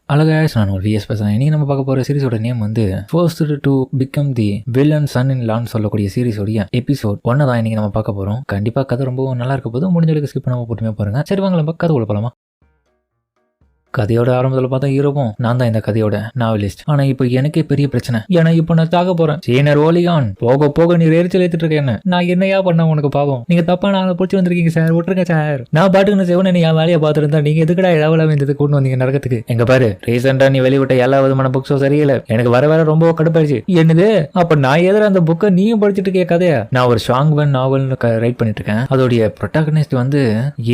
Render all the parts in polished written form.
அழகாக நான் ஒரு விஎஸ் பேசுகிறேன். இன்றைக்கி நம்ம பார்க்க போகிற சீரிஸோட நேம் வந்து first to become the villain son in லான்னு சொல்லக்கூடிய சீரிஸோடைய எபிசோட் 1 தான் இன்றைக்கி நம்ம பார்க்க போகிறோம். கண்டிப்பாக கதை ரொம்ப நல்லா இருக்க போது முடிஞ்சளவுக்கு ஸ்கிப் பண்ணாமல் போட்டுமே பாருங்கள். சரி வாங்க நம்ம கதை உள்ள போகலாமா? கதையோட ஆரம்பத்தில் பார்த்தா ஹீரோவும் நான் தான் இந்த கதையோட நாவலிஸ்ட். ஆனா இப்போ எனக்கே பெரிய பிரச்சனை. ஏன்னா இப்போ நான் சாக போறேன். சீனர் ஓலிகான் போக போக நீ எரிச்சல் ஏத்துட்டு இருக்க. என்ன நான் என்னையா பண்ண உனக்கு பாவம்? நீங்க தப்பா நான் பிடிச்சி வந்திருக்கீங்க சார், விட்டுருங்க சார். நான் பாட்டுக்கு செய்வன நீ என் வேலையை பார்த்துருந்தா நீங்க எதுக்கடா எவ்வளவு இந்த கொண்டு வந்தீங்க நரகத்துக்கு? எங்க பாரு, ரீசெண்டா நீ வெளிவிட்ட எல்லா விதமான புக்ஸும் சரியில்லை. எனக்கு வர ரொம்ப கடுப்பாயிடுச்சு. என்னது அப்ப நான் எதிர அந்த புக்கை நீயும் படிச்சுட்டு இருக்க கதையா? நான் ஒரு ஷாங்வன் நாவல்னு ரைட் பண்ணிட்டு இருக்கேன். அதோடைய ப்ரொட்டாகனிஸ்ட் வந்து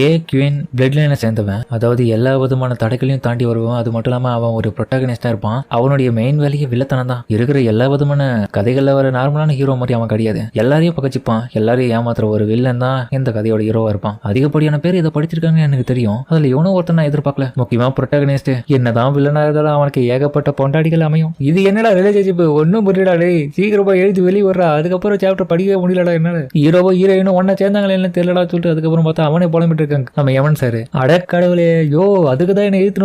ஏ குயின் பிளட் லைனை சேர்ந்தவன். அதாவது எல்லா விதமான தடைகள் தாண்டி வருவான். அது மட்டும் இல்லாம அவன் ஒரு ப்ரொட்டாகனிஸ்டா இருப்பான். அவனுடைய மெயின் வேலையே வில்லத்தனம் தான். இருக்கிற எல்லா விதமான கதைகள்ல வர நார்மலான ஹீரோ மாதிரி அவன் கிடையாது. எல்லாரையும் பகச்சிப்பான், எல்லாரையும் ஏமாத்துற ஒரு வில்லன் தான் இந்த கதையோட ஹீரோவா இருப்பான். அதிகப்படியான பேர் இதை படிச்சிருக்காங்க எனக்கு தெரியும். அதுல இவனும் ஒருத்தன் நான் எதிர்பார்க்கல. முக்கியமா ப்ரொட்டாகனிஸ்ட் என்னதான் வில்லனா இருந்தாலும் அவனுக்கு ஏகப்பட்ட பொண்டாடிகள் அமையும். இது என்னடா ரிலேஷன்ஷிப்? ஒன்னும் புரியடா. சீக்கிரமா எழுதி வெளியே வர்றா. அதுக்கப்புறம் சாப்டர் படிக்கவே முடியலடா. என்னால ஹீரோவோ ஹீரோயினும் ஒன்னா சேர்ந்தாங்களே என்ன தெரியலடா சொல்லிட்டு அதுக்கப்புறம் பார்த்தா அவனே புலம்பிட்டு இருக்காங்க நம்ம எவன் சார். அடக்கடவுளே, யோ அதுக்குதான் என்ன எழுத்துட்டு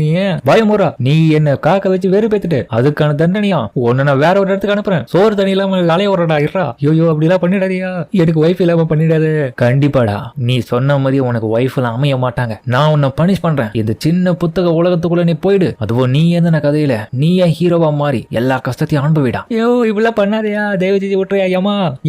நீ பயமுறா. நீ என்ன காக்க வச்சு வெறு பேத்துட்டு அதுக்கான தண்டனையா ஒன்னு நான் வேற ஒரு இடத்துக்கு அனுப்புறேன். சோறு தண்ணி இல்லாம அலைய விடுறா. இருறா. யோ அப்படி எல்லாம் பண்ணிடாதியா. எனக்கு ஒய்ஃப் இல்லாம பண்ணிடாது. கண்டிப்பாடா, நீ சொன்ன மாதிரி உனக்கு ஒய்ஃப் எல்லாம் அமைய மாட்டாங்க. நான் உன்னை பனிஷ் பண்றேன். இந்த சின்ன புத்தக உலகத்துக்குள்ள நீ போயிடு. அதுவும் நீ எந்த கதையில நீ ஏன் ஹீரோவா மாறி எல்லா கஷ்டத்தையும் அனுபவிடா. யோ இப்படிலாம் பண்ணாதையா, தயவு செஞ்சு விட்டுறியா?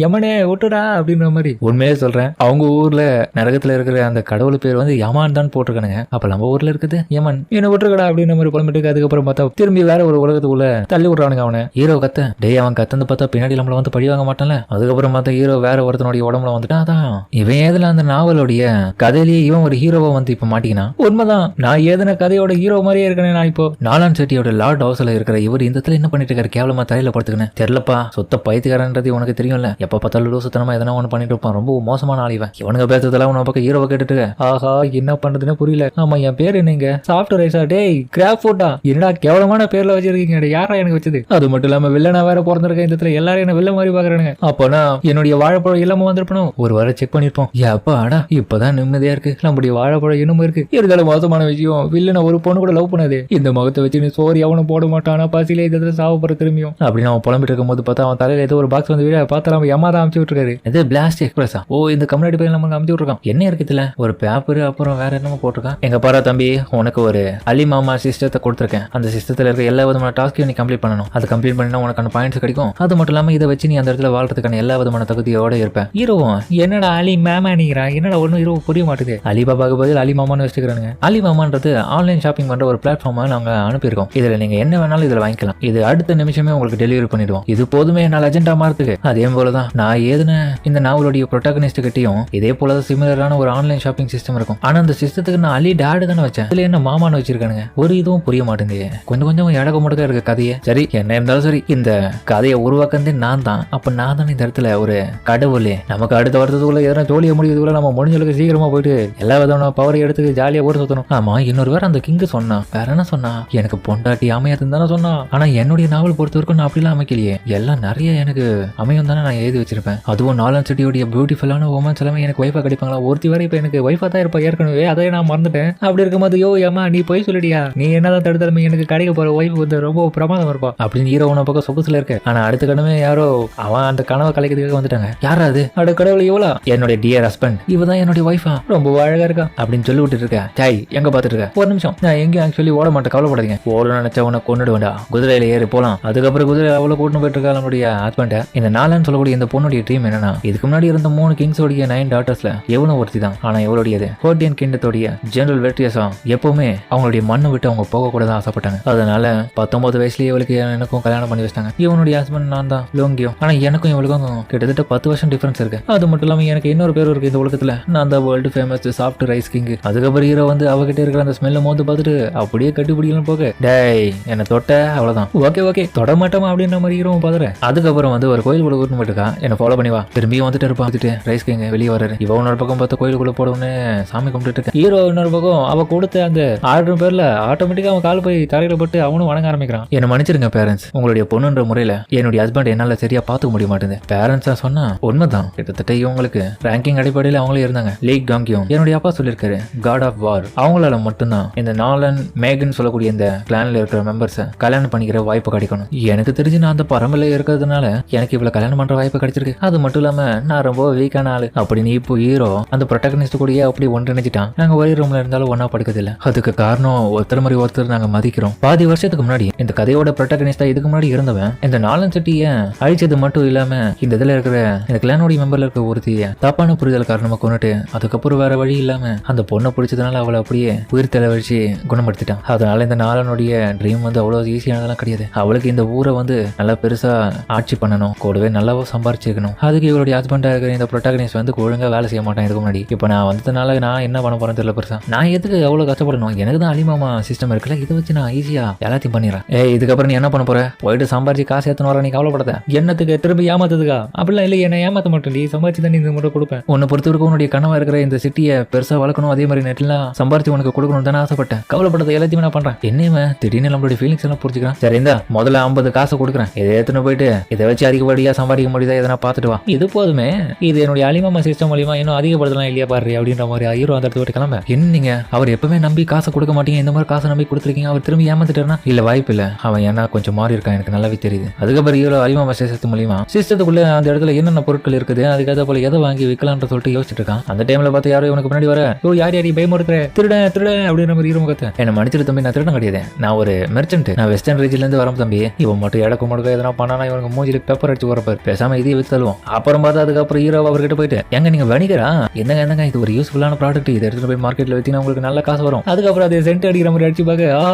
யமனே விட்டுடா அப்படின்ற மாதிரி. உண்மையே சொல்றேன், அவங்க ஊர்ல நரகத்துல இருக்கிற அந்த கடவுள் பேர் வந்து யமான் தான் போட்டிருக்கானுங்க. அப்ப நம்ம ஊர்ல இருக்குது யமன். என்ன விட்டுருக்கடா அப்படின்ற மாதிரி புலம்பிட்டு அதுக்கப்புறம் பார்த்தா திரும்பி வேற ஒரு உலகத்துக்குள்ள தள்ளி விடுறானுங்க அவனை. ஹீரோ கத்த டேய் அவன் கத்தந்து பார்த்தா பின்னாடி நம்மள வந்து பழி வாங்க மாட்டான்ல. அதுக்கப்புறம் பார்த்தா ஹீரோ வேற ஒருத்தனுடைய உடம்புல வந்துட்டான். அதான் இவன் ஏதுல அந்த நாவலுடைய கதையிலேயே இவன் ஒரு ஹீரோவா வந்து இப்ப மாட்டிக்கினா. உண்மைதான், நான் ஏதுன கதையோட ஹீரோ மாதிரியே இருக்கேன். நான் இப்போ நாலான் செட்டியோட லார்ட் ஹவுஸ்ல இருக்கிற இவர் இந்த இடத்துல என்ன பண்ணிட்டு இருக்காரு? கேவலமா தலையில படுத்துக்கணும் தெரியலப்பா. சொத்த பைத்தியக்காரன்றது உனக்கு தெரியும்ல. எப்ப பார்த்தாலும் லூசுத்தனமா எதனா ஒண்ணு பண்ணிட்டு இருப்பான். ரொம்ப மோசமான ஆள் இவன். இவனுங்க பேசுறதுல உன பக்கம் ஹீரோவை கேட்டுட்டு ஆஹா என்ன பண்றதுன்னு புரியல. ஆமா என் பேர் என்னங்க? சாஃப்ட் ரைஸா? டேய் கிராப் ஃபுட்டா? என்னடா கேவலமான பேர்ல வச்சிருக்கீங்க. யாரா எனக்கு வச்சது? அது மட்டும் இல்லாம வில்லனா வேற பிறந்திருக்கேன். இந்த எல்லாரும் என்ன வில்ல மாதிரி பாக்குறானுங்க. அப்போனா என்னுடைய வாழைப்பழம் இல்லாம வந்திருப்பணும். ஒரு வாரம் செக் பண்ணிருப்போம். ஏப்பா அடா இப்பதான் நிம்மதியா இருக்கு. நம்முடைய வாழைப்பழம் இன்னும் இருக்கு. இருந்தாலும் மோசமான விஷயம், வில்லன ஒரு பொண்ணு கூட லவ் பண்ணாது. இந்த முகத்தை வச்சு நீ சோறு அவனும் போட மாட்டானா? பசியில இந்த சாவப்படுற திரும்பியும் அப்படின்னு அவன் புலம்பிட்டு இருக்கும் போது பார்த்தா அவன் தலையில ஏதோ ஒரு பாக்ஸ் வந்து வீட பார்த்தா நம்ம எம்மா தான் அமுச்சு விட்டுருக்காரு. இது பிளாஸ்ட் எக்ஸ்பிரஸா? ஓ இந்த கம்யூனிட்டி பையன் நமக்கு அமுச்சு விட்டுருக்கான். என்ன இருக்குதுல ஒரு பேப்பர் அப்புறம் வேற என்னமோ போட்டிருக்கான். எங்க பாரா தம்பி, உனக்கு ஒரு அலி மாமா சிஸ்டத்தை கொடுத்துருக்கேன். அந்த சிஸ்டத்தில் இருக்க எல்லா விதமான டாஸ்க்கையும் நீ கம்ப்ளீட் பண்ணணும். அது கம்ப்ளீட் பண்ணினா உனக்கான பாயிண்ட்ஸ் கிடைக்கும். அது மட்டும் இல்லாமல் இதை வச்சு நீ அந்த இடத்துல வாழ்றதுக்கான எல்லா விதமான தகுதியோட இருப்பேன். ஹீரோவும் என்னடா அலி மேமா நீங்கிறான்? என்னடா ஒன்றும் ஹீரோ புரிய மாட்டேது. அலிபாபாக்கு பதில் அலி மாமான்னு வச்சுக்கிறாங்க. அலி மாமான்றது ஆன்லைன் ஷாப்பிங் பண்ற ஒரு பிளாட்ஃபார்மா நாங்க அனுப்பியிருக்கோம். இதுல நீங்க என்ன வேணாலும் இதுல வாங்கிக்கலாம். இது அடுத்த நிமிஷமே உங்களுக்கு டெலிவரி பண்ணிடுவோம். இது போதுமே என்னால் அஜெண்டா மாறதுக்கு. அதே போலதான் நான் ஏதுன இந்த நாவலுடைய ப்ரொட்டாகனிஸ்ட் கிட்டையும் இதே போலதான் சிமிலரான ஒரு ஆன்லைன் ஷாப்பிங் சிஸ்டம் இருக்கும். ஆனா அந்த சிஸ்டத்துக்கு நான் அலி டாடு தானே வச்சேன். இதுல என்ன மாமான்னு வச்சிருக்கானுங்க. ஒரு இதுவும் புரிய மாட்டேங்குது. கொஞ்சம் இடக முடக்க இருக்க கதையை. சரி என்ன இருந்தாலும் சரி, இந்த கதையை உருவாக்குறதே நான் தான். அப்ப நான் தான் இந்த இடத்துல ஒரு கடவுளே. நமக்கு அடுத்த வருஷத்துக்குள்ள எதனா ஜோலிய முடியறதுக்குள்ள நம்ம முடிஞ்சளவுக்கு சீக்கிரமா போயிட்டு எல்லா விதமான பவரை எடுத்து ஜாலியா ஊர் சுத்தணும். ஆமா இன்னொரு வேற அந்த கிங்கு சொன்னா வேற என்ன சொன்னா, எனக்கு பொண்டாட்டி அமையாதுன்னு தானே சொன்னா. ஆனா என்னுடைய நாவல் பொறுத்த வரைக்கும் நான் அப்படிலாம் அமைக்கலையே. எல்லாம் நிறைய எனக்கு அமையும் தானே நான் எழுதி வச்சிருப்பேன். அதுவும் நாலன் சிட்டியோடைய பியூட்டிஃபுல்லான உமன்ஸ் எல்லாமே எனக்கு ஒய்ஃபா கிடைப்பாங்களா? ஒருத்தி வரை இப்ப எனக்கு ஒய்ஃபா தான் இருப்பா ஏற்கனவே. அதை நான் மறந்துட்டேன். அப்படி இருக்கும்போது யோ ஏமா நீ போய் சொல்லிடியா? நீ என்னதான் தடுத்தாலுமே எனக்கு கிடைக்க போற ஒய்ஃப் வந்து ரொம்ப பிரமாதம் இருப்பா அப்படின்னு ஹீரோ உன பக்கம் சொகுசுல இருக்கு. ஆனா அடுத்த கடமை யாரோ அவன் அந்த கனவை கலைக்கிறதுக்காக வந்துட்டாங்க. யாராவது அட கடவுள் இவ்வளோ என்னுடைய டியர் ஹஸ்பண்ட் இவதான் என்னுடைய ஒய்ஃபா, ரொம்ப அழகா இருக்கா அப்படின்னு சொல்லி விட்டுட்டு இருக்க. சாய் எங்க பாத்துட்டு இருக்க? ஒரு நிமிஷம், நான் எங்கேயும் ஆக்சுவலி ஓட மாட்டேன், கவலைப்படாதீங்க. ஓட நினைச்சா உன கொண்டுடு வேண்டாம். குதிரையில ஏறி போலாம். அதுக்கப்புறம் குதிரை அவ்வளவு கூட்டு போயிட்டு இருக்கா நம்முடைய ஹஸ்பண்ட. இந்த நாலன்னு சொல்லக்கூடிய இந்த பொண்ணுடைய ட்ரீம் என்னன்னா, இதுக்கு முன்னாடி இருந்த 3 கிங்ஸோடைய 9 டாட்டர்ஸ்ல எவ்வளவு ஒருத்தி தான். ஆனா எவ்வளோடையது ஹோர்டியன் கிண்டத்தோடைய ஜெனரல் வெட்ரியஸா எப்பவுமே அவங்களுடைய மண்ணை விட்டு அவங்க போக கூட தான் ஆசைப்பட்டாங்க. அதனால 19 வயசுலயே இவளுக்கு எனக்கும் கல்யாணம் பண்ணி வச்சிட்டாங்க. இவனுடைய ஹஸ்பண்ட் நான் தான் லோங்கியோ. ஆனா எனக்கும் இவளுக்கும் கிட்டத்தட்ட 10 வருஷம் டிஃபரன்ஸ் இருக்கு. அது மட்டும் இல்லாம எனக்கு இன்னொரு பேர் இருக்கு இந்த உலகத்துல. நான் தான் world famous soft rice king. அதுக்கப்புறம் ஹீரோ வந்து அவகிட்ட இருக்கிற அந்த ஸ்மெல்ல மோந்து பார்த்துட்டு அப்படியே கட்டிப்பிடிக்கலாம் போக டேய் என்ன தொட்ட அவ்வளவுதான். ஓகே தொட மாட்டோமா அப்படின்ற மாதிரி ஹீரோ பாத்துறேன். அதுக்கப்புறம் வந்து ஒரு கோயிலுக்குள்ள கூட்டு போயிட்டு என்ன ஃபாலோ பண்ணி வா. திரும்பியும் வந்துட்டு இருப்பான். ரைஸ் கிங் வெளியே வர்றாரு. இவ இன்னொரு பக்கம் பார்த்து கோயிலுக்குள்ள போடணும்னு சாமி கும்பிட்டு இருக்கேன். ஹீரோ இன்னொரு பக்கம் அவ கொடுத்த அந்த ஆர்டர் பேர்ல ஆட்டோமேட்டிக்கா அவன் கால் போய் தரையில போட்டு அவனும் வணங்க ஆரம்பிக்கிறான். என்ன மன்னிச்சிருங்க பேரண்ட்ஸ், உங்களுடைய பொண்ணுன்ற முறையில என்னுடைய ஹஸ்பண்ட் என்னால சரியா பாத்துக்க முடிய மாட்டேங்குது. பேரண்ட்ஸா சொன்னா உண்மைதான். கிட்டத்தட்ட இவங்களுக்கு ரேங்கிங் அடிப்படையில் அவங்களே இருந்தாங்க. லீக் டாங்கியும் என்னுடைய அப்பா சொல்லியிருக்காரு காட் ஆஃப் வார். அவங்களால மட்டும்தான் இந்த நாலன் மேகன் சொல்லக்கூடிய இந்த கிளான்ல இருக்கிற மெம்பர்ஸை கல்யாணம் பண்ணிக்கிற வாய்ப்பு கிடைக்கணும். எனக்கு தெரிஞ்சு நான் அந்த பரம்பரையில இருக்கிறதுனால எனக்கு இவ்வளவு கல்யாணம் பண்ற வாய்ப்பு கிடைச்சிருக்கு. அது மட்டும் இல்லாம நான் ரொம்ப வீக்கான ஆளு அப்படின்னு இப்போ ஹீரோ அந்த ப்ரொட்டகனிஸ்ட் கூடயே அப்படி ஒன்றிணைச்சிட்டான். நாங்க ஒரே ரூம்ல இருந்தாலும் ஒன்னா படுக்கிறது இல்ல. அதுக்கு காரணம் ஒருத்தர் மாதிரி ஒருத்தர் நாங்க மதிக்கிறோம். பாதி வருஷத்துக்கு முன்னாடி இந்த கதையோட ப்ரொட்டகனிஸ்டா இதுக்கு முன்னாடி இருந்தவன் இந்த நாலன் சிட்டியை அழிச்சது மட்டும் இல்லாம இந்த இதுல இருக்கிற இந்த கிளானோட மெம்பர்ல இருக்க ஒருத்திய தப்பான புரிதல் காரணமா கொண்டுட்டு அதுக்கப்புறம் வேற வழி இல்லாம அந்த பொண்ணை பிடிச்சதுனால அவளை அப்படியே உயிர் தலை வச்சு குணப்படுத்திட்டான். அதனால இந்த நாலனுடைய ட்ரீம் வந்து அவ்வளவு ஈஸியானதெல்லாம் கிடையாது. அவளுக்கு இந்த ஊரை வந்து நல்லா பெருசா ஆட்சி பண்ணணும், கூடவே நல்லாவோ சம்பாரிச்சிருக்கணும். அதுக்கு இவருடைய ஹஸ்பண்டா இருக்கிற இந்த ப்ரொட்டகனிஸ்ட் வந்து ஒழுங்கா வேலை செய்ய மாட்டான் இதுக்கு முன்னாடி. இப்போ நான் வந்ததுனால நான் என்ன பண்ண போறேன் தெரியல பெருசா. நான் எதுக்கு அவ்வளவு கஷ்டப்படணும்? எனக்கு தான் அலிமாமா சிஸ்டம் இருக்குல்ல, இதை வச்சு நான் ஈஸியா எல்லாத்தையும் பண்ணிடுறேன். இதுக்கப்புறம் நீ என்ன பண்ண போற? போயிட்டு சம்பாரிச்சு காசு ஏத்தன வர நீ கவலைப்படாத. என்னத்துக்கு திரும்பி ஏமாத்துதுக்கா? அப்படிலாம் இல்லை, என்ன ஏமாத்த மாட்டேன். நீ சம்பாரிச்சு தான் இந்த முறை கொடுப்பேன். உன்னை பொறுத்த வரைக்கும் உன்னுடைய கனவா இருக்கிற இந்த சிட்டியை பெருசா வளர்க்கணும், அதே மாதிரி நெட்லாம் சம்பாரிச்சு உனக்கு கொடுக்கணும் தானே ஆசைப்பட்டேன். கவலைப்படாத, எல்லாத்தையுமே நான் பண்றேன். என்னையுமே திடீர்னு நம்மளுடைய ஃபீலிங்ஸ் எல்லாம் புரிஞ்சுக்கிறான். சரி இந்த முதல்ல 50 காசு கொடுக்குறேன், இதை எடுத்துன்னு போயிட்டு இதை வச்சு அதிகப்படியா சம்பாதிக்க முடியுதா எதனா பார்த்துட்டு வா. இது போதுமே, இது என்னுடைய அலிமாமா சிஸ்டம் மூலியமா இன்னும் அதிகப்படுத்தலாம் இல்லையா பாரு அப்படின்ற மாதிரி ஹீரோ அந்த இடத்துல விட்டு கிளம்ப. என்ன நீங்க அவர் எப்பவுமே நம்பி காசை கொடுக்க மாட்டீங்க, இந்த மாதிரி காசை நம்பி கொடுத்துருக்கீங்க, அவர் திரும்பி ஏமாத்திட்டாருன்னா இல்ல வாய்ப்பு இல்ல, அவன் ஏன்னா கொஞ்சம் மாறி இருக்கான் எனக்கு நல்லாவே தெரியுது. அதுக்கப்புறம் ஹீரோ அலிமாமா சிஸ்டத்து மூலியமா சிஸ்டத்துக்குள்ள அந்த இடத்துல என்னென்ன பொருட்கள் இருக்குது அதுக்காக போல எதை வாங்கி விற்கலான்ற சொல்லிட்டு யோசிச்சுட்டு இருக்கான். அந்த டைம்ல பார்த்து யாரோ இவனுக்கு முன்னாடி வர யார் யாரையும் பயமுறுத்துற திருடன் திருடன் அப்படின்ற மாதிரி ஹீரோ முகத்தை என்ன மன்னிச்சிரு தம்பி, நான் திருடன் கிடையாது, நான் ஒரு மெர்ச்சன்ட், நான் வெஸ்டர்ன் ரீஜன்ல இருந்து வரேன் தம்பி. இவன் மட்டும் இடக்கு முடுக்க எதனா பண்ணா இவனுக்கு மூஞ்சில பெப்பர் அடிச்சு வரப்பாரு, பேசாம இதையே வித்து தள்ளுவோம். அப்புறம் பார்த்தா அதுக்கப்புறம் ஹீரோ அவர்கிட்ட போயிட்டு எங்க நீங்க வணிகரா, என்னங்க இது ஒரு யூஸ்ஃபுல்லான ப்ராடக்ட், இதை எடுத்துட்டு போய் மார்க்கெட்ல வச்சீங்கன்னா உங்களுக்கு நல்ல காசு வரும். அதுக்கப்புறம் அதை சென்ட் அடிக்கிற மாதிரி அடிச்சு பாக்க,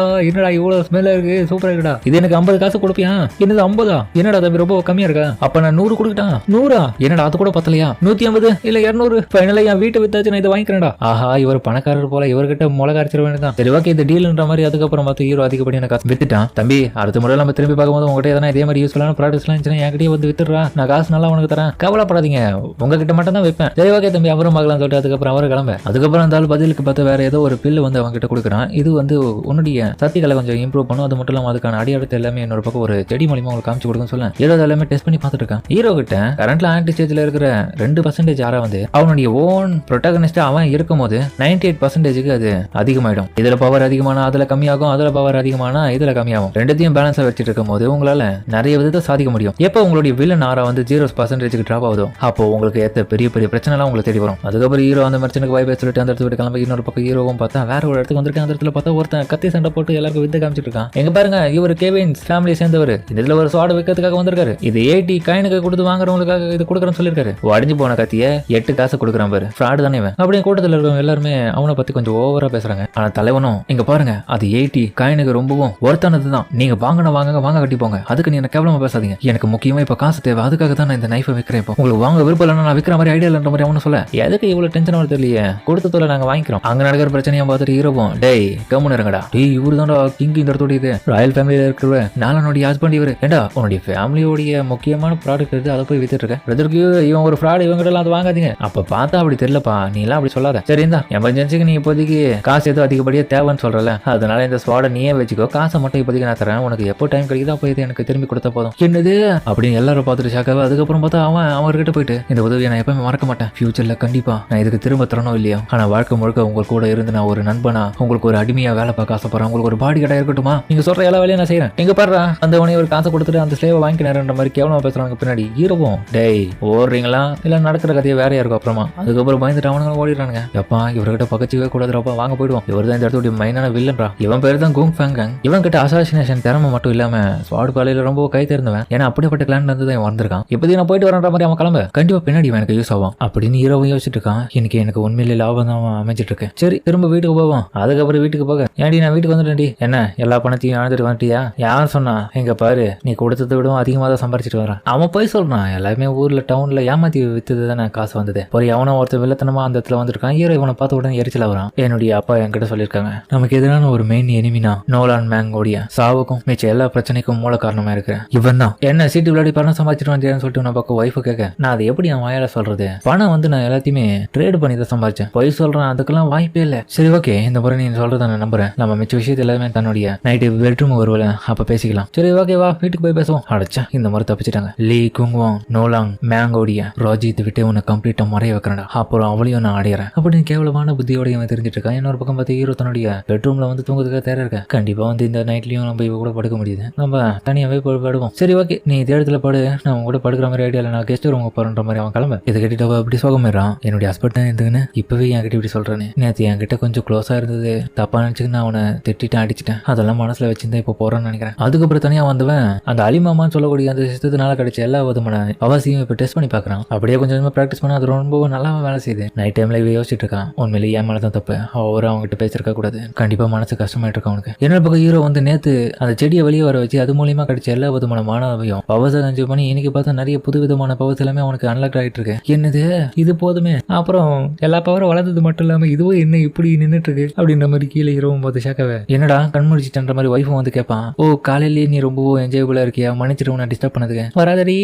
என்னடா இவ்வளவு ஸ்மெல்லா இருக்கு, சூப்பரா இருக்குடா, இது எனக்கு 50 காசு கொடுப்பியா? என்னது 50? என்னடா தம்பி ரொம்ப கம்மியா இருக்கா? அப்ப நான் 100 கொடுக்கிட்டான். 100? என்னடா அது கூட பத்தலையா? 150 இல்ல 200? ஃபைனலா என் வீட்டை வித்தாச்சு நான் இதை வாங்கிக்கிறேன்டா. ஆஹா இவர் பணக்காரர் போல, இவர்கிட்ட மிளகா அரைச்சிட வேண்டியதான். சரி ஓகே இது டீல்ன்ற மாதிரி. அதுக்கப்புறம் பார்த்து ஹீரோ அதிகப்படி எனக்கு வித்துட்டான். தம்பி அடுத்த முறை நம்ம திரும்பி பார்க்கும்போது உங்ககிட்ட எதனா இதே மாதிரி யூஸ்ஃபுல்லான ப்ராடக்ட்ஸ்லாம் இருந்துச்சுன்னா என்கிட்டயே வந்து வித்துடுறா, நான் காசு நல்லா உனக்கு தரேன், கவலைப்படாதீங்க, உங்ககிட்ட மட்டும் தான் வைப்பேன். சரி ஓகே தம்பி அப்புறம் பார்க்கலாம் சொல்லிட்டு அதுக்கப்புறம் அவரை கிளம்ப. அதுக்கப்புறம் அந்த பதிலுக்கு பார்த்து வேற ஏதோ ஒரு பில்லு வந்து அவங்க கிட்ட கொடுக்குறான். இது வந்து உன்னுடைய சக்திகளை கொஞ்சம் இம்ப்ரூவ் பண்ணும், அது மட்டும் இல்லாம அதுக்கான அடியாடத்தை எல்லாமே இன்னொரு பக்கம் ஒரு செடி மூலியமா உங்களுக்கு காமிச்சு கொடுக்குன்னு சொல்ல ஹீரோ எல்லாமே டெஸ்ட் பண்ணி பார்த்துட்டு இருக்கான். ஹீரோ கிட்ட கரண்ட்ல ஆன்டி ஸ்டேஜ்ல இருக்கிற 2% ஆரா வந்து அவனுடைய ஓன் ப்ரொட்டகனிஸ்டா அவன் இருக்கும் போது 98%க்கு அது அதிகமாயிடும். இதுல பவர் அதிகமானா அதுல கம்மியாகும், அதுல பவர் அதிகமானா இதுல கம்மியாகும். ரெண்டுத்தையும் பேலன்ஸா வச்சுட்டு இருக்கும் போது உங்களால நிறைய விதத்தை சாதிக்க முடியும். எப்போ உங்களுடைய வில்லன் ஆரா வந்து 0%க்கு டிராப் ஆகுதோ அப்போ உங்களுக்கு ஏத்த பெரிய பெரிய பிரச்சனை எல்லாம் உங்களுக்கு தேடி வரும். அதுக்கப்புறம் ஹீரோ அந்த மர்ச்சனுக்கு வாய்ப்பை சொல்லிட்டு அந்த இடத்துல விட்டு கிளம்பி இன்னொரு பக்கம் ஹீரோவும் பார்த்தா வேற ஒரு இடத்துக்கு வந்திருக்கேன். அந்த இடத்துல பார்த்தா ஒருத்தன் கத்தி சண்டை போட்டு எல்லாருக்கும் வித்தை காமிச்சிட்டு இருக்கான். எங்க பாருங்க இவர் கேவின்ஸ் ஃபேமிலியை சேர்ந்தவர், இதுல ஒரு ஸ்வாட் விற்கிறதுக்காக வந்திருக்காரு, இது 80 காயினுக்கு கொடுத்து வாங்குறவங்களுக்காக இது கொடுக்குறேன்னு சொல்லியிருக்காரு. அடிஞ்சு போன கத்திய 8 காசு கொடுக்குறான் பாரு, ஃப்ராடு தானே இவன் அப்படின்னு கூட்டத்தில் இருக்கவங்க எல்லாருமே அவனை பத்தி கொஞ்சம் ஓவரா பேசுறாங்க. ஆனா தலைவனும் இங்க பாருங்க அது 80 காயினுக்கு ரொம்பவும் ஒருத்தானதுதான், நீங்க வாங்க கட்டி போங்க, அதுக்கு நீ என்ன கேவலமா பேசாதீங்க, எனக்கு முக்கியமா இப்ப காசு தேவை, அதுக்காக தான் நான் இந்த நைஃபை விற்கிறேன். இப்போ உங்களுக்கு வாங்க விருப்பம் இல்லைன்னா நான் விற்கிற மாதிரி ஐடியா இல்லைன்ற மாதிரி அவனு சொல்ல எதுக்கு இவ்வளவு டென்ஷன் ஆகுது தெரியலையே, கொடுத்ததோட நாங்க வாங்கிக்கிறோம். அங்க நடக்கிற பிரச்சனையை பார்த்துட்டு ஹீரோவும் டேய் கம்முன்னு இருங்கடா, டேய் இவரு தான்டா கிங் இந்த இடத்தோட இது ராயல் ஃபேமிலியில இருக்கிற நாலனுடைய ஹஸ்பண்ட் இவரு, ஏண்டா உன்னுடைய ஃபேமிலியோடைய முக்கியமான ப்ராடக்ட் இருக்கு அதை போய் வித்துட்டு இருக்க, பிரதருக்கு இவன் ஒரு ஃப்ராட், இவங்க எல்லாம் அதை வாங்காதீங்க. அப்ப பார்த்தா அப்படி தெரியலப்பா, நீ எல்லாம் அப்படி சொல்லாத, சரி இந்த எமர்ஜென்சிக்கு நீ இப்போதைக்கு காசு எதுவும் அதிகப்படியா தேவைன்னு சொல்றல, அதனால இந்த ஸ்வாட நீயே வச்சுக்கோ, காசை மட்டும் இப்போதைக்கு நான் தரேன், உனக்கு எப்போ டைம் கிடைக்குதோ அப்போ இது எனக்கு திரும்பி கொடுத்தா போதும். என்னது அப்படின்னு எல்லாரும் பார்த்துட்டு ஷாக்காவே. அதுக்கப்புறம் பார்த்தா அவர்கிட்ட போயிட்டு இந்த உதவியை நான் எப்பவுமே மறக்க மாட்டேன், ஃபியூச்சர்ல கண்டிப்பா நான் இதுக்கு திரும்ப தரணும் இல்லையா, ஆனா வாழ்க்கை முழுக்க உங்க கூட இருந்து நான் ஒரு நண்பனா உங்களுக்கு ஒரு அடிமையா வேலை பார்க்க ஆசைப்படுறேன், உங்களுக்கு ஒரு பாடி கடை இருக்கட்டுமா, நீங்க சொல்ற எல்லா வேலையும் நான் செய்யறேன், எங்க பாடுறா அந்த உனைய ஒரு காசை கொடுத்துட்டு அந்த ஸ்லேவை வாங்கிக்கிறேன்ற மாதிரி கேவலமா பேசுறாங்க பின்னாடி. ஹீரோவும் டேய் ஓடுறீங்களா இல்ல நடக்கிற கதையை வேறையா இருக்கும் அப்புறமா. அதுக்கப்புறம் பயந்துட்டு அவனுங்க ஓடிடுறானுங்க. எப்பா இவர்கிட்ட பக்கச்சிக்கவே கூடாதுப்பா, வாங்க போயிடுவோம், இவர் தான் இந்த இடத்துடைய மைனான வில்லன்றா, இவன் பேர் தான் குங் ஃபேங். இவன் கிட்ட அசாசினேஷன் திறமை மட்டும் இல்லாம ஸ்வாட் காலையில ரொம்ப கை தேர்ந்தவன், ஏன்னா அப்படிப்பட்ட கிளான் இருந்து தான் வந்திருக்கான். இப்போதைக்கு நான் போயிட்டு வரன்ற மாதிரி அவன் கிளம்ப கண்டிப்பா பின்னாடி எனக்கு யூஸ் ஆகும் அப்படின்னு ஹீரோவும் யோசிச்சுட்டு இருக்கான். இன்னைக்கு எனக்கு உண்மையிலே லாபம் தான் அமைஞ்சிட்டு இருக்கு. சரி திரும்ப வீட்டுக்கு போவோம். அதுக்கப்புறம் வீட்டுக்கு போக ஏன்டி நான் வீட்டுக்கு வந்துட்டேன்டி, என்ன எல்லா பணத்தையும் இழந்துட்டு வந்துட்டியா, யார் சொன்னா, எங்க பாரு நீ கொடுத்ததை விடவும் அதிகமாக தான் சம்பாரிச்சிட்டு வரான். அவன் போய் சொல்றான், எல்லாமே ஊர்ல டவுன்ல ஏமாத்தி வித்துது தானே காசு வந்தது. ஒரு எவனோ ஒருத்தர் வில்லத்தனமா அந்த இடத்துல வந்திருக்கான். ஹீரோ இவனை பார்த்த உடனே எரிச்சல வரான். என்னுடைய அப்பா என்கிட்ட சொல்லியிருக்காங்க நமக்கு எதிரான ஒரு மெயின் எனிமினா நோலான் மேங்கோடைய சாவுக்கும் மிச்ச எல்லா பிரச்சனைக்கும் மூல காரணமா இருக்கு இவன் தான். என்ன சீட்டு விளையாடி பணம் சம்பாதிச்சிட்டு வந்தேன்னு சொல்லிட்டு நான் பக்கம் ஒய்ஃபு கேட்க, நான் அதை எப்படி என் வாயால சொல்றது, பணம் வந்து நான் எல்லாத்தையுமே ட்ரேட் பண்ணி தான் சம்பாதிச்சேன், பொய் சொல்றேன் அதுக்கெல்லாம் வாய்ப்பே இல்லை. சரி ஓகே இந்த போற நீ சொல்றத நான் நம்புறேன். நம்ம மிச்ச விஷயத்த எல்லாமே தன்னுடைய நைட்டு பெட்ரூம் வருவல அப்ப பேசிக்கலாம். சரி ஓகே வா வீட்டுக்கு போய் பேசுவோம். அடைச்சா இந்த மாதிரி தப்பிச்சிட்டாங்க. லீ குங்வாங் நோலாங் மேங்கோடிய ராஜித் விட்டு உன்னை கம்ப்ளீட்டா மறைய வைக்கிறேன்டா. அப்புறம் அவளையும் நான் அடையிறேன் அப்படின்னு கேவலமான புத்தியோட இவன் தெரிஞ்சிட்டு இருக்கான். இன்னொரு பக்கம் பார்த்து ஹீரோ தன்னுடைய பெட்ரூம்ல வந்து தூங்குறதுக்காக தேர இருக்க. கண்டிப்பா வந்து இந்த நைட்லயும் நம்ம இவ கூட படுக்க முடியுது. நம்ம தனியாவே படுவோம். சரி ஓகே நீ தேடத்துல படு, நான் கூட படுக்கிற மாதிரி ஐடியால நான் கெஸ்ட் ரூம் போறன்ற மாதிரி அவன் கிளம்ப. இதை கட்டிட்டு அப்படி சோகமாயிரான். என்னுடைய ஹஸ்பண்ட் தான் இருந்துன்னு இப்பவே என்கிட்ட இப்படி சொல்றேன்னு. நேற்று என்கிட்ட கொஞ்சம் க்ளோஸா இருந்தது தப்பா நினைச்சுக்கு நான் அவனை திட்டிட்டு அடிச்சிட்டேன். அதெல்லாம் மனசுல வச்சிருந்தா இப்போ போறேன்னு நினைக்கிறேன். அதுக்கப்புறம் தனியா வந்தவன் அந்த அலிமாமான்னு சொல்லக்கூடிய அந்த சிஸ்டத்தினால கிடைச்ச எல்லா விதமான அவசியம் இப்போ டெஸ்ட் பண்ணி பாக்குறான். அப்படியே கொஞ்சமா பிராக்டிஸ் பண்ண அது ரொம்ப நல்லா வேலை செய்யுது. நைட் டைம்ல இவ யோசிச்சுட்டு இருக்கான். உண்மையிலே ஏன் மேலதான் தப்பு, அவரு அவங்ககிட்ட பேசிருக்க கூடாது. கண்டிப்பா மனசு கஷ்டமாயிட்டு இருக்கா அவனுக்கு. என்ன பக்கம் ஹீரோ வந்து நேத்து அந்த செடியை வெளியே வர வச்சு அது மூலியமா கிடைச்ச எல்லா விதமான மாணவையும் பவர்ஸை கன்சியூம் பண்ணி இன்னைக்கு பார்த்தா நிறைய புது விதமான பவர்ஸ் எல்லாமே அவனுக்கு அன்லாக் ஆகிட்டு இருக்கு. என்னது இது போதுமே, அப்புறம் எல்லா பவரும் வளர்ந்தது மட்டும் இல்லாம இதுவும் என்ன இப்படி நின்றுட்டு இருக்கு அப்படின்ற மாதிரி கீழே ஹீரோவும் பார்த்து ஷாக்காவே என்னடா கண்முடிச்சிட்டன்ற மாதிரி ஒய்ஃபும் வந்து கேட்பான். ஓ காலையிலேயே நீ ரொம்ப என்ஜாயபிளா இருக்கியா, மன்னிச்சிட்டு உன்னை டிஸ்டர்ப் பண்ணதுக்கு. வராதடி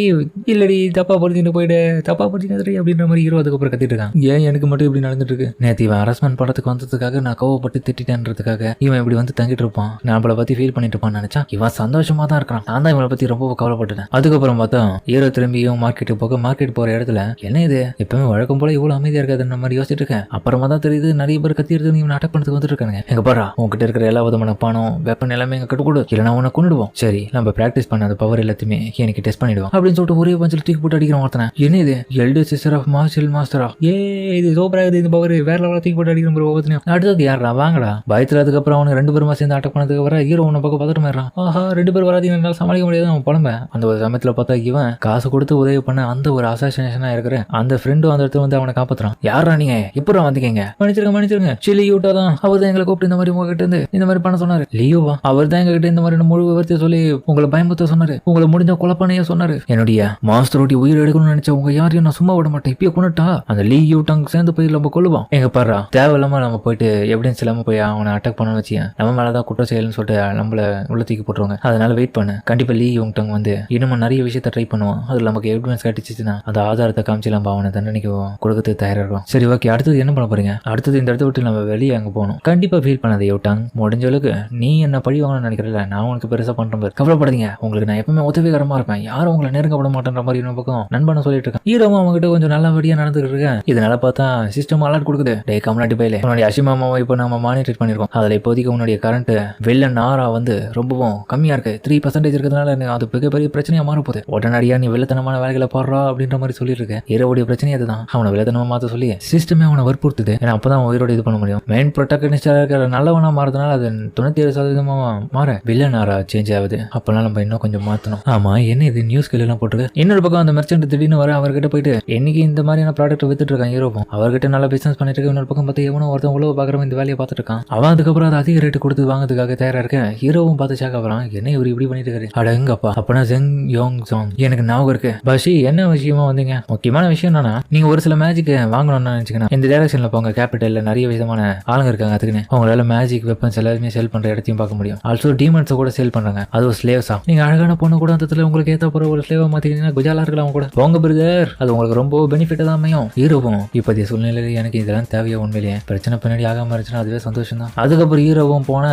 இல்லடி தப்பா படிச்சுட்டு போயிடு, தப்பா படிச்சுட்டு அப்படின்ற மாதிரி ஹீரோ அதுக்கப்புறம் கத்திட்டு இருக்கான். ஏன் எனக்கு மட்டும் இப்படி நடந்துட்டு இருக்கு? நேற்று இவன் அரஸ்மெண்ட் படத்துக்கு வந்ததுக்காக நான் கோவப்பட்டு திட்டேன்றதுக்காக இவன் இப்படி வந்து தங்கிட்டு இருப்பான். நான் அவளை பத்தி ஃபீல் பண்ணிட்டு இருப்பான்னு நினைச்சா இவன் சந்தோஷமா தான் இருக்கான். நான் தான் இவளை பத்தி ரொம்ப கவலைப்பட்டேன். அதுக்கப்புறம் பார்த்தா ஹீரோ திரும்பியும் மார்க்கெட்டுக்கு போக மார்க்கெட் போற இடத்துல என்ன இது எப்பவுமே வழக்கம் போல இவ்வளவு அமைதியா இருக்காதுன்ற மாதிரி யோசிச்சுட்டு இருக்கேன். அப்புறமா தான் தெரியுது நிறைய பேர் கத்தி எடுத்து இவன் அட்டாக் பண்ணதுக்கு வந்துட்டு இருக்காங்க. எங்க பாரா உங்ககிட்ட இருக்கிற எல்லா விதமான பணம் வெப்பன் எல்லாமே எங்க கிட்ட கொடு, இல்லைன்னா உன்னை கொண்டுடுவோம். சரி நம்ம பிராக்டிஸ் பண்ண அந்த பவர் எல்லாத்தையுமே எனக்கு டெஸ்ட் பண்ணிடுவோம் அப்படின்னு சொல்லிட்டு ஒரே பஞ்சில் தூக்கி போட்டு அடிக்கிறோம் ஒருத்தனை. என்ன இது எல்டர் சிஸ்டர் ஆஃப் மார்ஷல் மாஸ்டரா, ஏ இது சூப்பரா இருக்குது இந்த பவர், வேற லெவலில் தூக்கி போட்டு அடிக்கிற மாதிரி ஒவ்வொருத்தனையும். அடுத்தது யாரா வாங்கடா பயத்துல. அதுக்கப்புறம் அவனுக்கு 2 பேருமா சேர்ந்து அட்டாக் பண்ணதுக்கு வர ஹீரோ உன்னை பக்கம் பார்த்துட்டு மாறான். ஆஹா 2 பேர் வராது என்னால சமாளிக்க முடியாது அவன் புலம்ப. அந்த ஒரு சமயத்துல பார்த்தா இவன் காசு கொடுத்து உதவி பண்ண அந்த ஒரு அசாசினேஷனா இருக்கிற அந்த ஃப்ரெண்டும் அந்த இடத்துல வந்து அவனை காப்பாத்துறான். யாரா நீங்க எப்பறம் வந்தீங்க? மன்னிச்சிருங்க சிலி யூட்டா தான் அவர் தான் எங்களை கூப்பிட்டு இந்த மாதிரி உங்ககிட்ட இருந்து இந்த மாதிரி பண்ண சொன்னாரு. லியோவா அவர் தான் எங்ககிட்ட இந்த மாதிரி முழு விவரத்தை சொல்லி உங்களை பயமுறுத்த சொன்னாரு, உங்களை முடிஞ்ச கொலப்பனையே சொன்னாரு. என்னுடைய மாஸ்டரோடைய உயிர் எடுக்கணும்னு நினைச்ச உங்க யாரையும் நான் சும்மா விட மாட்டேன். இப்பயே கொண்டுட்டா அந்த லீ யூட்டாங் சேர்ந்து போய் நம்ம கொள்ளுவான். எங்க பாரு தேவையில்லாம நம்ம போயிட்டு எவிடன்ஸ் இல்லாம போய் அவனை அட்டாக் பண்ணணும்னு வச்சியா நம்ம மேலதான் குற்றம் செயல்னு சொல்லிட்டு நம்மள உள்ள தூக்கி போட்டுருவாங்க. அதனால வெயிட் பண்ணு, கண்டிப்பா லீ யூட்டாங் வந்து இன்னும் நிறைய விஷயத்த ட்ரை பண்ணுவான். அதுல நமக்கு எவிடன்ஸ் கிடைச்சிச்சுன்னா அந்த ஆதாரத்தை காமிச்சு நம்ம அவனை தண்டனைக்கு கொடுக்கறது தயாரா இருக்கும். சரி ஓகே அடுத்தது என்ன பண்ண போறீங்க? அடுத்தது இந்த இடத்த விட்டு நம்ம வெளியே அங்க போகணும். கண்டிப்பா ஃபீல் பண்ணாத யூட்டாங், முடிஞ்ச அளவுக்கு நீ என்ன பழி வாங்கணும்னு நினைக்கிறல, நான் உனக்கு பெருசா பண்றேன், கவலைப்படாதீங்க. உங்களுக்கு நான் எப்பவுமே உதவிகரமா இருப்பேன், யாரும் உங்களை நெருங்கப்பட மாட்டேன்ற மாதிரி இன்னொரு பக்கம் நண்பனை சொல்லிட்டு இருக்கேன். ஹீரோவும் அவங்க கிட்ட கொஞ்சம் நல்லபடியா நடந்துட்டு இருக்கேன். இதனால பார்த்தா சிஸ்டம் அலர்ட் கொடுக்குது. டே கமலாட்டி பையில உன்னுடைய அசிமாமாவை இப்போ நம்ம மானிட்டர் பண்ணிருக்கோம். அதுல இப்போதைக்கு உன்னுடைய கரண்ட் வில்லன் ஆரா வந்து ரொம்பவும் கம்மியா இருக்கு, 3% இருக்கிறதுனால அது பெரிய பிரச்சனையா மாற போகுது. உடனடியா நீ வெள்ளத்தனமான வேலைகளை போடுறா அப்படின்ற மாதிரி சொல்லிட்டு இருக்கேன். ஹீரோவுடைய பிரச்சனை அதுதான், அவனை வெள்ளத்தனமா மாத்த சொல்லி சிஸ்டமே அவனை வற்புறுத்துது. ஏன்னா அப்பதான் உயிரோட இது பண்ண முடியும். மெயின் ப்ரொட்டகனிஸ்டா இருக்கிற நல்லவனா மாறதுனால அது 97% மாற வில்லன் ஆரா சேஞ்ச் ஆகுது. அப்பெல்லாம் நம்ம இன்னும் கொஞ்சம் மாத்தணும். ஆமா என்ன இது நியூஸ் எல்லாம் போட்டுருக்கு. இன்னொரு பக்கம் அந்த மெர்ச்சன்ட் திடீர்னு வர அவர்கிட்ட போயிட்டு இன்னைக்கு இந்த மாதிரியான ப்ராடக்ட் வித்துட்டு இருக்கான் ஹீரோவும். அவர்கிட்ட நல்ல பிசினஸ் பண்ணிட்டு இருக்க. இன்னொரு பக்கம் பார்த்து எவனோ ஒருத்தன் உழவு பாக்குறவன் இந்த வேலையை பார்த்துட்டு இருக்கான். அவன் அதுக்கப்புறம் அதை அதிக ரேட்டு கொடுத்து வாங்குறதுக்காக தயாரா இருக்க. ஹீரோவும் பார்த்து ஷாக் ஆகிறான். என்ன இவர் இப்படி பண்ணிட்டு இருக்காரு? அடங்கப்பா அப்பனா ஜெங் யோங் சாங் எனக்கு ஞாபகம் இருக்கு. பஷி என்ன விஷயமா வந்தீங்க? முக்கியமான விஷயம் என்னன்னா நீங்க ஒரு சில மேஜிக் வாங்கணும்னு நினைச்சுக்கணும், இந்த டைரக்ஷன்ல போங்க. கேபிட்டல்ல நிறைய விதமான ஆளுங்க இருக்காங்க, அதுக்குன்னு அவங்களால மேஜிக் வெப்பன்ஸ் எல்லாருமே சேல் பண்ற இடத்தையும் பார்க்க முடியும். ஆல்சோ டீமன்ஸை கூட சேல் பண்றாங்க, அதுவும் ஸ்லேவ்ஸா. நீங்க அழகான பொண்ணு கூட அந்த உங்களுக்கு ஏற்ற போற ஒரு ஸ்லேவா மாத்திக்கிட்டீங்கன்னா குஜாலா இருக்கலாம் கூட. போங்க பிரதர், அது உங்களுக்கு ரொம்ப பெனிஃபிட் தான் அமையும். ஹீரோவும் இப்போதைய சூழ்நிலையில எனக்கு இதெல்லாம் தேவையா, உண்மையிலேயே பிரச்சனை பின்னாடி ஆகாம இருந்துச்சுன்னா அதுவே சந்தோஷம் தான். அதுக்கப்புறம் ஹீரோவும் போன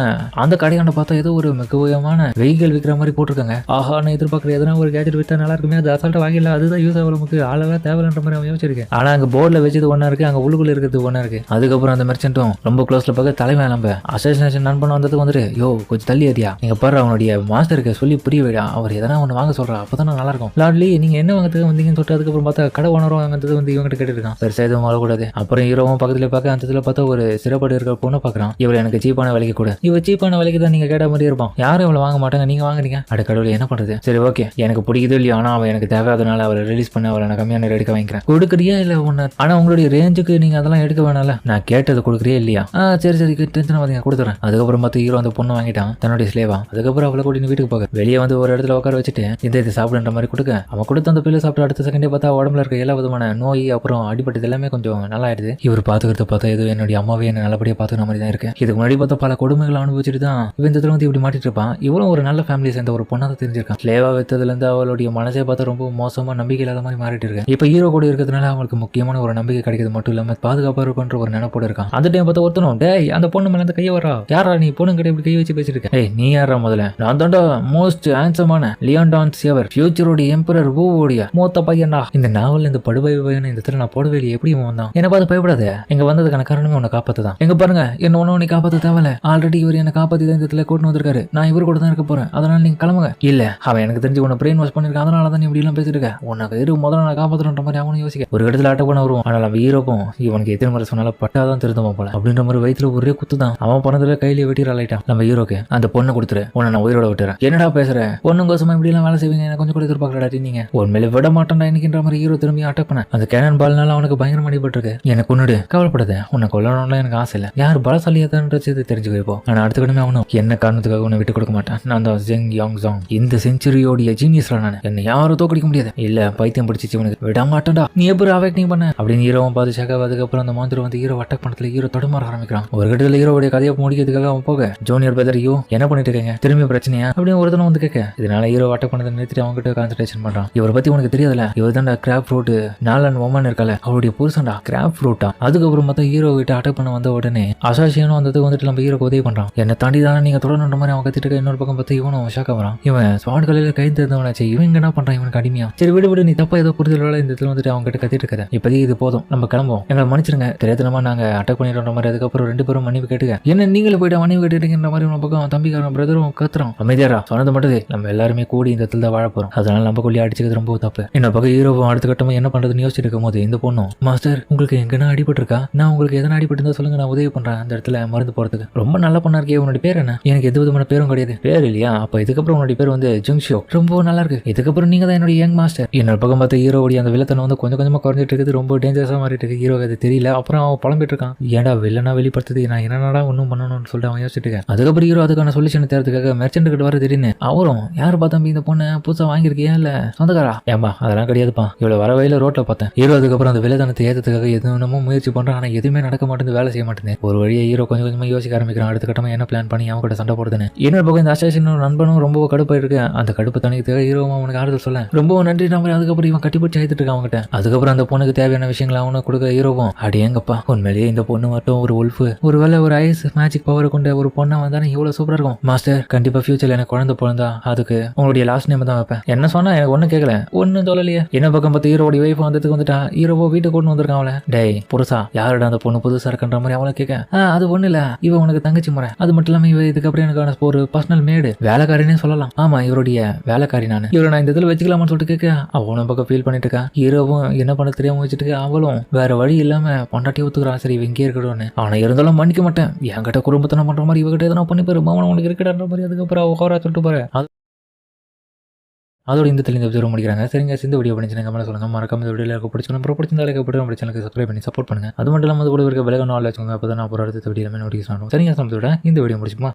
அந்த கடையாண்ட பார்த்தா ஏதோ ஒரு மிகவுயமான வெஹிக்கிள் விற்கிற மாதிரி போட்டிருக்காங்க. ஆஹா நான் எதிர்பார்க்குற எதனா ஒரு கேஜெட் வித்தா நல்லா இருக்குமே, அது அசால்ட்டா வாங்கிடல, அதுதான் யூஸ் ஆகும் நமக்கு, ஆளெல்லாம் தேவைன்ற மாதிரி அவன் யோசிச்சிருக்கேன். ஆனா அங்க போர்டில் வச்சது ஒன்னா இருக்கு, அங்க உள்ளுக்குள்ள இருக்கிறது ஒன்னா இருக்கு. அதுக்கப்புறம் அந்த மெர்ச்சன்ட்டும் ரொம்ப க்ளோஸ்ல பார்க்க தலைமை நம்ம அசோசியேஷன் நண்பன் வந்தது வந்துட்டு யோ கொஞ்சம் தள்ளி ஏரியா நீங்க பாரு அவனுடைய மாஸ்டருக்கு சொல்லி புரிய வைடா, அவர் எதனா ஒன்று வாங்க சொல்றா அப்பதான் நல்லா இருக்கும். லாட்லி நீங்க என்ன வாங்கிறதுக்கு வந்தீங்கன்னு சொல்லிட்டு அதுக்கப்புறம் பார்த்தா கடை ஓனரும் வாங்கிறது வந்து இவங்கிட்ட கேட்டுருக்கான். பெருசா எதுவும் வாழக்கூடாது. அப்புறம் ஹீரோவும் பக்கத்துல பார்க்க அந்த இடத்துல பார்த்தா ஒரு சிறப்பாடு இருக்கிற பொண்ணு பாக்குறான். இவள் எனக்கு சீப்பான விலைக்கு கூட, இவ சீப்பான விலைக்கு தான் நீங்க கேட்ட மாதிரி இருப்பான், யாரும் இவ்வளவு வாங்க மாட்டாங்க, நீங்க வாங்குறீங்க. அட கடவுள் என்ன பண்றது? சரி ஓகே எனக்கு பிடிக்குது இல்லையா, ஆனா அவன் எனக்கு தேவை, அதனால அவளை ரிலீஸ் பண்ண அவளை நான் கம்மியான எடுக்க வாங்கிக்கிறேன். கொடுக்குறியா இல்ல ஒன்னு? ஆனா உங்களுடைய ரேஞ்சுக்கு நீங்க அதெல்லாம் எடுக்க வேணால, நான் கேட்டது கொடுக்குறியா இல்லையா? சரி சரி டென்ஷன் வாங்க கொடுத்துறேன். அதுக்கப்புறம் பார்த்து ஹீரோ அந்த பொண்ணு வாங்கிட்டான் தன்னுடைய ஸ்லேவா. அதுக்கப்புறம் அவளை கூட்டி வீட்டுக்கு போக வெளியே வந்து ஒரு இடத்துல உட்கார வச்சுட்டு இது சாப்பிடுன்ற மாதிரி கொடுக்க அவன் கொடுத்து அந்த பிள்ளை சாப்பிட்டு அடுத்த செகண்டே பார்த்தா உடம்புல இருக்க எல்லா விதமான நோய் அப்புறம் அடிபட்டது எல்லாமே கொஞ்சம் நல்லா ஆயிடுது. இவர் பாத்துக்கிறத பார்த்தா இது என்னுடைய அம்மாவே என்ன நல்லபடியா பாத்துக்கிற மாதிரி தான் இருக்கு. இதுக்கு முன்னாடி பார்த்தா பல கொடுமைகளை அனுபவிச்சுட்டு தான் இவன் இந்த வந்து இப்படி மாட்டிட்டு இருப்பான். இவளும் ஒரு நல்ல ஃபேமிலி சேர்ந்த ஒரு பொண்ணா தான் தெரிஞ்சிருக்கான். ஸ்லேவா வித்ததுல இருந்து அவளுடைய மனசே பார்த்தா ரொம்ப மோசமா நம்பிக்கை இல்லாத மாதிரி மாறிட்டு இருக்கு. இப்ப ஹீரோ கூட இருக்கிறதுனால அவங்களுக்கு முக்கியமான ஒரு நம்பிக்கை கிடைக்கிறது மட்டும் இல்லாம பாதுகாப்பா இருக்குன்ற ஒரு நினைப்போட இருக்கான். அந்த டைம் பார்த்தா ஒருத்தனும் வரும். டேய் அந்த பொண்ணு மேல அந்த கையை வரா, யாரா நீ பொண்ணு கிட்ட இப்படி கை வச்சு பேசிட்டு இருக்க? ஏய் நீ யாரா முதல்ல? நான் தாண்டா மோஸ்ட் ஹேண்ட்ஸமான லியான் டான் சேவர், ஃபியூச்சரோட எம்பரர் ஓடிய மூத்த பையன்டா. இந்த நாவல் இந்த படுபாய் பையன் இந்த இடத்துல நான் போடவே இல்லை, எப்படி வந்தான்? என்ன பார்த்து பயப்படாத, எங்க வந்ததுக்கான காரணமே உன்னை காப்பாத்துதான். எங்க பாருங்க என்ன ஒண்ணு நீ காப்பாத்த தேவையில்ல, ஆல்ரெடி இவர் என்ன காப்பாத்தி தான் இந்த இடத்துல கூட்டு வந்திருக்காரு, நான் இவர் கூட தான் இருக்க போறேன், அதனால நீங்க கிளம்புங்க. இல்ல அவன் எனக்கு தெரிஞ்சு உன்னை பிரெயின் வாஷ் பண்ணிருக்க, அதனால தான் நீ இப்படி எல்லாம் பேசிட்டு இருக்க, உனக்கு இரு முதல்ல நான் காப்பாத்துற மாதிரி அவனும் யோசிக்க. ஒரு இடத்துல அட்டை பண்ண வருவோம், ஆனால் அவன் ஹீரோக்கும் இவனுக்கு எத்தனை முறை சொன்னாலும் பட்டாதான் திருந்தமா போல அப்படின்ற மாதிரி வயிற்றுல ஒரே குத்து தான். அவன் பண்ணதுல கையிலேயே வெட்டிடலாயிட்டான். நம்ம ஹீரோக்கு அந்த பொண்ணை கொடுத்துரு, உன்னை நான் உயிரோட விட்டுறேன். என்னடா பேசுற, பொண்ணுங்க கோசமா இப்படி எல்லாம் வேலை செய்வீங்க, எனக்கு கொஞ்சம் கூட எதிர்பார்க்கலாட்டி நீங்க உண்மையில விட மாட்டேன்டா இன்னைக்குன்ற மாதிரி ஹீரோ திரும்பி அட்டாக் பண்ண. அந்த கேனன் பால்னால அவனுக்கு பயங்கரமா அடிபட்டிருக்கு. எனக்கு கொன்னுடு, கவலைப்படாத, உன்னை கொல்லணும்ல எனக்கு ஆசை இல்லை, யார் பலசாலியாதான்றது தெரிஞ்சு வைப்போம். ஆனா அடுத்த கடமை அவனும் என்ன காரணத்துக்காக உன்னை விட்டு கொடுக்க மாட்டேன். நான் தான் ஜெங் யாங் ஜாங், இந்த செஞ்சுரியோடைய ஜீனியஸ்ல நான், என்னை யாரும் தோக்கடிக்க முடியாது. இல்ல பைத்தியம் பிடிச்சிச்சு உனக்கு, விட மாட்டேன்டா, நீ எப்படி அவேக்னிங் பண்ண அப்படின்னு ஹீரோவும் பார்த்து ஷாக். அதுக்கப்புறம் அந்த மாந்திரம் வந்து ஹீரோ அட்டாக் பண்ணதுல ஹீரோ தடுமாற ஆரம்பிக்கிறான். ஒரு கட்டத்துல ஹீரோடைய கதையை முடிக்கிறதுக்காக அவன் போக, ஜூனியர் பிரதர் யோ என்ன பண்ணிட்டு இருக்கீங்க, திரும்பி பிரச்சனையா அப்படின்னு ஒருத்தனும் வந்து கேட்க, இதனால ஹீரோ அட்டாக் பண்ணதை நிறுத்திட்டு அவங்க கிட்ட கான்சன்ட்ரேஷன் பண்றான். இவரை பத்தி உனக்கு தெரியாதுல, இவர் தான் கிராப் ஃப்ரூட் நாலன் ஒமன் இருக்கல அவருடைய புருஷன்டா கிராப் ஃப்ரூட்டா. அதுக்கப்புறம் பார்த்தா ஹீரோ கிட்ட அட்டாக் பண்ண வந்த உடனே அசாசியனும் வந்ததுக்கு வந்துட்டு நம்ம ஹீரோக்கு உதவி பண்றான். என்ன தாண்டி தானே நீங்க தொடரணுன்ற மாதிரி அவன் கத்திட்டு இருக்க. இன்னொரு பக்கம் பார்த்து இவனும் ஷாக் ஆகிறான். இவன் ஸ்மார்ட் கலையில கை தெரிந்தவனாச்சு, இவன் என்ன பண்றான் இவனுக்கு அடிமையா. சரி விடு நீ தப்பா ஏதோ புரிதலோட இந்த இடத்துல வந்துட்டு அவங்க கிட்ட கத்திட்டு இருக்காரு. இப்போதைக்கு இது போதும், நம்ம கிளம்புவோம், எங்களை மன்னிச்சிருங்க, தெரியாதனமா நாங்க அட்டாக் பண்ணிடுற மாதிரி. அதுக்கப்புறம் ரெண்டு பேரும் மன்னிப்பு கேட்டுக்க. என்ன நீங்களே போயிட்டு மன்னிப்பு கேட்டுக்கிற மாதிரி உன பக்கம் தம்பிக்காரன் பிரதரும் கத்துறான். அமைதியாரா சொன்னது மட்டும் நம்ம எல்லாருமே கூடி இந்த இடத்துல தான் வாழ போறோம், அதனால நம்ம கொள்ளி அடிச்சுக்கிறது ரொம்ப தப்பு. இன்னொரு பக்கம் ஹீரோவும் அடுத்த கட்டமா என்ன பண்றதுன்னு யோசிச்சுட்டு இருக்கும் போது இந்த பொண்ணும், மாஸ்டர் உங்களுக்கு எங்கன்னா அடிபட்டு இருக்கா, நான் உங்களுக்கு எதனா அடிபட்டு இருந்தா சொல்லுங்க, நான் உதவி பண்றேன் அந்த இடத்துல மருந்து போறதுக்கு. ரொம்ப நல்ல பொண்ணா இருக்கே, உன்னோட பேர் என்ன? எனக்கு எந்த விதமான பேரும் கிடையாது. பேர் இல்லையா? அப்ப இதுக்கப்புறம் உன்னோட பேர் வந்து ஜுங்ஷியோ, ரொம்ப நல்லா இருக்கு, இதுக்கப்புறம் நீங்க தான் என்னோட யங் மாஸ்டர். இன்னொரு பக்கம் பார்த்து ஹீரோடைய அந்த வில்லத்தனை வந்து கொஞ்சம் கொஞ்சமா குறைஞ்சிட்டு இருக்குது, ரொம்ப டேஞ்சரஸா மாறிட்டு இருக்கு. ஹீரோ அது தெரியல. அப்புறம் அவன் புலம்பிட்டு இருக்கான், ஏன்டா வில்லனா வெளிப்படுத்துது, நான் என்னடா ஒன்னும் பண்ணணும்னு சொல்லிட்டு அவன் யோசிச்சுட்டு இருக்கேன். அதுக்கப்புறம் ஹீரோ அதுக்கான சொல்யூஷன் தேர்றதுக்காக மெர்ச்சன்ட் கிட்ட வர திடீர்னு அவரும், யார் பார்த்தா இந்த பொண்ணு புதுசா வாங்கிருக்கியா இல்ல சொந்தக்காரா? ஏம்பா அதெல்லாம் கிடையாதுப்பா, இவ்வளவு வர வயல ரோட்ல பார்த்தேன். ஹீரோ அதுக்கப்புறம் அந்த வில்லத்தனத்தை ஏற்றதுக்காக எதுவும் முயற்சி பண்றான், ஆனா எதுவுமே நடக்க மாட்டேங்குது, வேலை செய்ய மாட்டேங்குது. ஒரு வழியா ஹீரோ கொஞ்சம் கொஞ்சமா யோசிக்க ஆரம்பிக்கிறான், அடுத்த கட்டமா என்ன பிளான் பண்ணி அவன் கூட சண்டை போடுதுன்னு. இன்னொரு பக்கம் இந்த அசாசினும் நண்பனும் ரொம்ப கடுப்பாயிருக்கு. அந்த கடுப்பு தனிக்கு ஹீரோவும் அவனுக்கு ஆறுதல் சொல்ல ரொம்ப நன்றி நம்பர். அதுக்கப்புறம் இவன் கட்டிப்பிடிச்சு ஆயிட்டு இருக்கான் அவங்ககிட்ட. அதுக்கப்புறம் அந்த பொண்ணுக்கு தேவையான விஷயங்களை அவனு கொடுக்க ஹீரோவும், அடியேங்கப்பா உண்மையிலேயே இந்த பொண்ணு மட்டும் ஒரு உல்ஃபு, ஒருவேளை ஒரு ஐஸ் மேஜிக் பவர் கொண்ட ஒரு பொண்ணை வந்தானே இவ்வளவு சூப்பரா இருக்கும். மாஸ்டர் கண்டிப்பா ஃபியூச்சர்ல எனக்கு குழந்தை பிறந்தா அதுக்கு உங்களுடைய லாஸ்ட் நேம் தான் வைப்பேன். என்ன சொன்னா எனக்கு ஒண்ணு கேட்கல, ஒன்னும் சொல்லலையே. என்ன பக்கம் பார்த்து ஹீரோடைய வைஃப் வந்ததுக்கு வந்துட்டா, ஹீரோவோ வீட்டுக்கு கொண்டு வந்திருக்கான் அவளை. டேய் புருஷா யாருடா அந்த பொண்ணு புதுசா இருக்குன்ற மாதிரி அவளை கேட்க, அது ஒண்ணு இல்ல, இவ உனக்கு தங்கச்சி முறை, அது மட்டும் இல்லாம இவ இதுக்கப்புறம் எனக்கான ஒரு பர்சனல் மேடு, வேலைக்காரினே சொல்லலாம். ஆமா இவருடைய வேலைக்காரி நானு, இவரை நான் இந்த இதுல வச்சுக்கலாமான்னு சொல்லிட்டு கேட்க, அவனும் பக்கம் ஃபீல் பண்ணிட்டு இருக்கா. ஹீரோவும் என்ன பண்ண தெரியாம வச்சுட்டு அவளும் வேற வழி இல்லாம பொண்டாட்டி ஒத்துக்கிறான், சரி இவ இங்கே இருக்கணும்னு. அவனை இருந்தாலும் மன்னிக்க மாட்டேன், என்கிட்ட குடும்பத்தை பண்ற மாதிரி இவகிட்ட எதனா பண்ணி பாரு, மாமன் உனக்கு இருக்கடான்ற மாதிரி. அதுக்கப்புறம் அவ கோரா சொல்லிட்டு பாரு. அதோட இந்த தெளிந்த எபிசோட் முடிக்கிறாங்க. சரிங்க, இந்த வீடியோ பண்ணிச்சுங்க கமெண்ட் சொல்லுங்க. மறக்காம இந்த வீடியோல இருக்க பிடிச்சிருந்தா பிடிச்சிருந்தா நம்ம சேனலுக்கு சப்ஸ்கிரைப் பண்ணி சப்போர்ட் பண்ணுங்க. அது மட்டும் இல்லாமல் கூட இருக்க விலக நாள் வச்சுக்கோங்க, அப்பதான் நான் ஒரு அடுத்த வீடியோ நோட்டிஃபிகேஷன் ஆகும். சரிங்க, இந்த வீடியோ முடிச்சுமா.